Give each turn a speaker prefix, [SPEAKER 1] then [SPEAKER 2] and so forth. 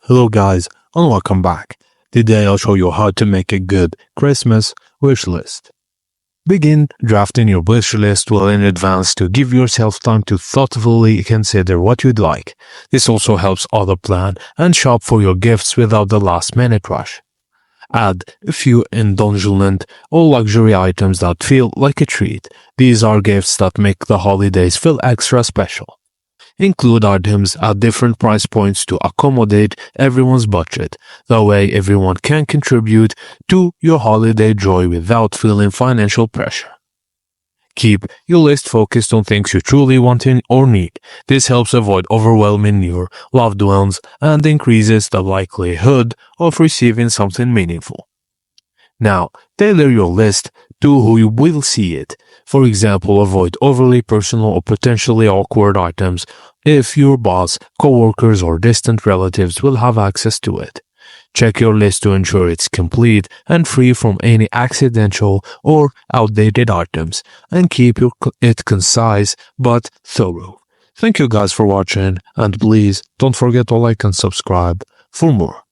[SPEAKER 1] Hello guys and welcome back. Today I'll show you how to make a good Christmas wish list. Begin drafting your wish list well in advance to give yourself time to thoughtfully consider what you'd like. This also helps others plan and shop for your gifts without the last minute rush. Add a few indulgent or luxury items that feel like a treat. These are gifts that make the holidays feel extra special. Include items at different price points to accommodate everyone's budget. That way everyone can contribute to your holiday joy without feeling financial pressure. Keep your list focused on things you truly want or need. This helps avoid overwhelming your loved ones and increases the likelihood of receiving something meaningful. Now, tailor your list to who will see it. For example, avoid overly personal or potentially awkward items if your boss, coworkers, or distant relatives will have access to it. Check your list to ensure it's complete and free from any accidental or outdated items, and keep it concise but thorough. Thank you guys for watching, and please don't forget to like and subscribe for more.